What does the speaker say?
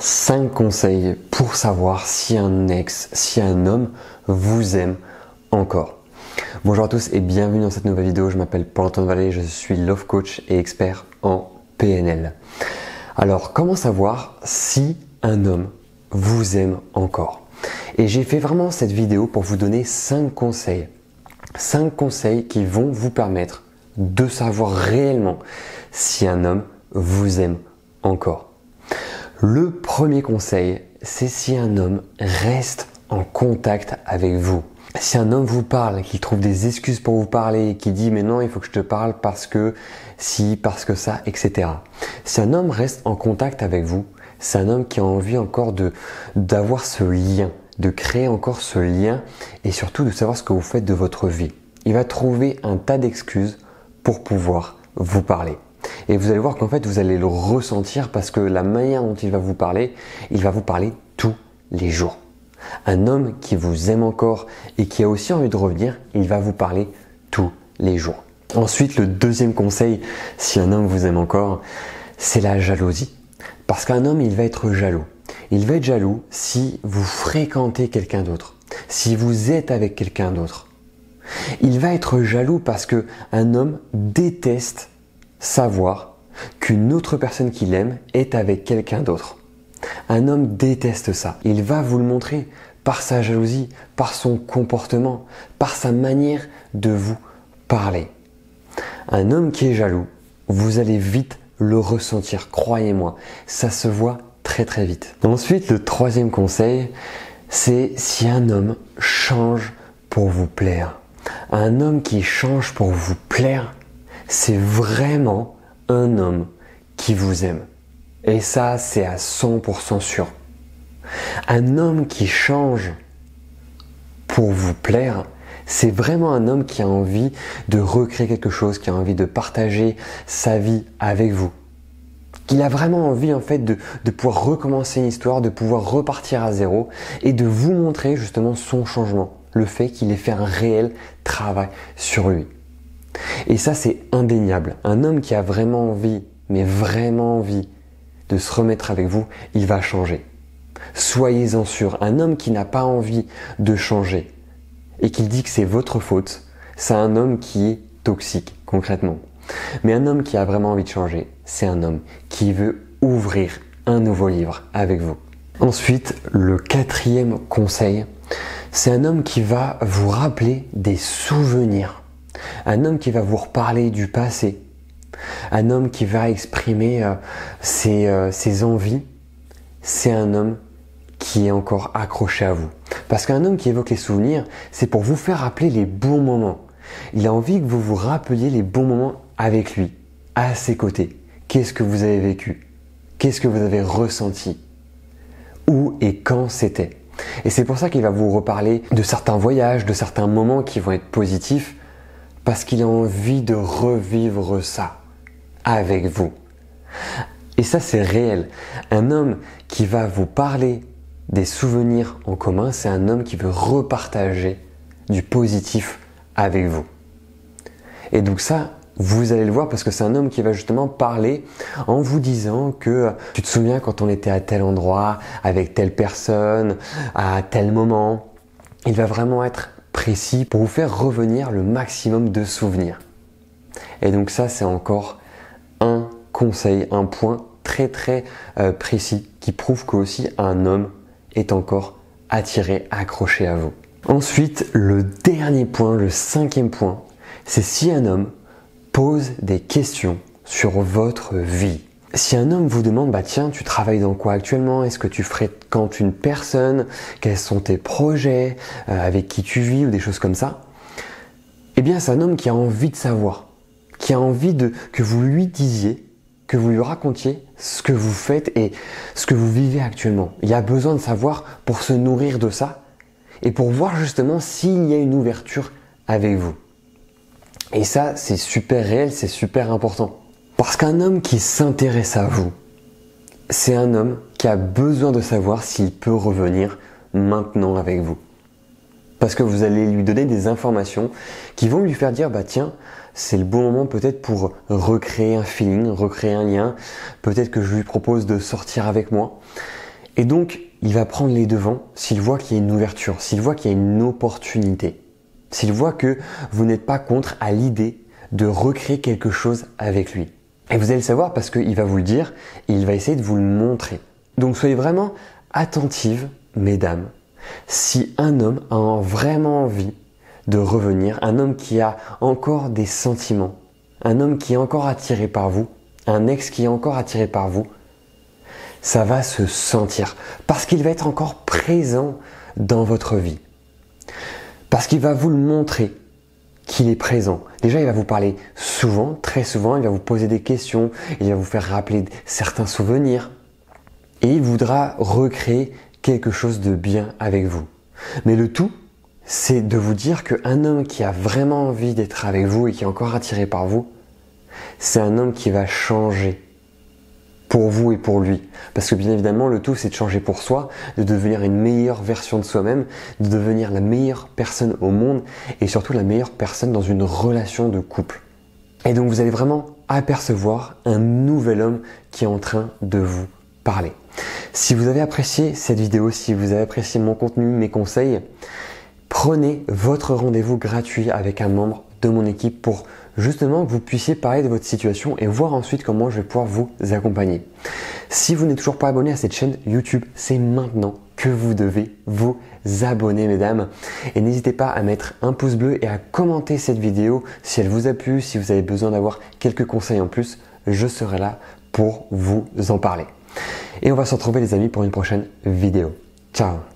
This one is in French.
5 conseils pour savoir si un ex, si un homme vous aime encore. Bonjour à tous et bienvenue dans cette nouvelle vidéo. Je m'appelle Paul-Antoine Vallée, je suis love coach et expert en PNL. Alors, comment savoir si un homme vous aime encore? Et j'ai fait vraiment cette vidéo pour vous donner 5 conseils. 5 conseils qui vont vous permettre de savoir réellement si un homme vous aime encore. Le premier conseil, c'est si un homme reste en contact avec vous. Si un homme vous parle, qu'il trouve des excuses pour vous parler, qu'il dit mais non, il faut que je te parle parce que si, parce que ça, etc. Si un homme reste en contact avec vous, c'est un homme qui a envie encore d'avoir ce lien, de créer encore ce lien et surtout de savoir ce que vous faites de votre vie. Il va trouver un tas d'excuses pour pouvoir vous parler. Et vous allez voir qu'en fait, vous allez le ressentir parce que la manière dont il va vous parler tous les jours. Un homme qui vous aime encore et qui a aussi envie de revenir, il va vous parler tous les jours. Ensuite, le deuxième conseil, si un homme vous aime encore, c'est la jalousie. Parce qu'un homme, il va être jaloux. Il va être jaloux si vous fréquentez quelqu'un d'autre, si vous êtes avec quelqu'un d'autre. Il va être jaloux parce qu'un homme déteste savoir qu'une autre personne qu'il aime est avec quelqu'un d'autre. Un homme déteste ça. Il va vous le montrer par sa jalousie, par son comportement, par sa manière de vous parler. Un homme qui est jaloux, vous allez vite le ressentir, croyez-moi. Ça se voit très très vite. Ensuite, le troisième conseil, c'est si un homme change pour vous plaire. Un homme qui change pour vous plaire, c'est vraiment un homme qui vous aime. Et ça, c'est à 100% sûr. Un homme qui change pour vous plaire, c'est vraiment un homme qui a envie de recréer quelque chose, qui a envie de partager sa vie avec vous. Qu'il a vraiment envie en fait de pouvoir recommencer une histoire, de pouvoir repartir à zéro et de vous montrer justement son changement. Le fait qu'il ait fait un réel travail sur lui. Et ça, c'est indéniable. Un homme qui a vraiment envie, mais vraiment envie de se remettre avec vous, il va changer. Soyez-en sûr. Un homme qui n'a pas envie de changer et qui dit que c'est votre faute, c'est un homme qui est toxique, concrètement. Mais un homme qui a vraiment envie de changer, c'est un homme qui veut ouvrir un nouveau livre avec vous. Ensuite, le quatrième conseil, c'est un homme qui va vous rappeler des souvenirs. Un homme qui va vous reparler du passé. Un homme qui va exprimer ses envies. C'est un homme qui est encore accroché à vous. Parce qu'un homme qui évoque les souvenirs, c'est pour vous faire rappeler les bons moments. Il a envie que vous vous rappeliez les bons moments avec lui, à ses côtés. Qu'est-ce que vous avez vécu? Qu'est-ce que vous avez ressenti? Où et quand c'était? Et c'est pour ça qu'il va vous reparler de certains voyages, de certains moments qui vont être positifs, parce qu'il a envie de revivre ça avec vous. Et ça, c'est réel. Un homme qui va vous parler des souvenirs en commun, c'est un homme qui veut repartager du positif avec vous. Et donc ça, vous allez le voir parce que c'est un homme qui va justement parler en vous disant que tu te souviens quand on était à tel endroit, avec telle personne, à tel moment. Il va vraiment être précis pour vous faire revenir le maximum de souvenirs. Et donc ça, c'est encore un conseil, un point très très précis qui prouve que aussi un homme est encore attiré, accroché à vous. Ensuite, le dernier point, le cinquième point, c'est si un homme pose des questions sur votre vie. Si un homme vous demande, bah tiens, tu travailles dans quoi actuellement? Est-ce que tu fréquentes une personne? Quels sont tes projets? Avec qui tu vis ou des choses comme ça? Eh bien, c'est un homme qui a envie de savoir, qui a envie que vous lui disiez, que vous lui racontiez ce que vous faites et ce que vous vivez actuellement. Il y a besoin de savoir pour se nourrir de ça et pour voir justement s'il y a une ouverture avec vous. Et ça, c'est super réel, c'est super important. Parce qu'un homme qui s'intéresse à vous, c'est un homme qui a besoin de savoir s'il peut revenir maintenant avec vous. Parce que vous allez lui donner des informations qui vont lui faire dire, bah tiens, c'est le bon moment peut-être pour recréer un feeling, recréer un lien. Peut-être que je lui propose de sortir avec moi. Et donc, il va prendre les devants s'il voit qu'il y a une ouverture, s'il voit qu'il y a une opportunité, s'il voit que vous n'êtes pas contre à l'idée de recréer quelque chose avec lui. Et vous allez le savoir parce qu'il va vous le dire et il va essayer de vous le montrer. Donc soyez vraiment attentives, mesdames, si un homme a vraiment envie de revenir, un homme qui a encore des sentiments, un homme qui est encore attiré par vous, un ex qui est encore attiré par vous, ça va se sentir parce qu'il va être encore présent dans votre vie. Parce qu'il va vous le montrer qu'il est présent. Déjà, il va vous parler souvent, très souvent, il va vous poser des questions, il va vous faire rappeler certains souvenirs et il voudra recréer quelque chose de bien avec vous. Mais le tout, c'est de vous dire qu'un homme qui a vraiment envie d'être avec vous et qui est encore attiré par vous, c'est un homme qui va changer pour vous et pour lui. Parce que bien évidemment, le tout, c'est de changer pour soi, de devenir une meilleure version de soi-même, de devenir la meilleure personne au monde et surtout la meilleure personne dans une relation de couple. Et donc, vous allez vraiment apercevoir un nouvel homme qui est en train de vous parler. Si vous avez apprécié cette vidéo, si vous avez apprécié mon contenu, mes conseils, prenez votre rendez-vous gratuit avec un membre de mon équipe pour justement que vous puissiez parler de votre situation et voir ensuite comment je vais pouvoir vous accompagner. Si vous n'êtes toujours pas abonné à cette chaîne YouTube, c'est maintenant que vous devez vous abonner, mesdames. Et n'hésitez pas à mettre un pouce bleu et à commenter cette vidéo si elle vous a plu, si vous avez besoin d'avoir quelques conseils en plus, je serai là pour vous en parler. Et on va se retrouver les amis pour une prochaine vidéo. Ciao!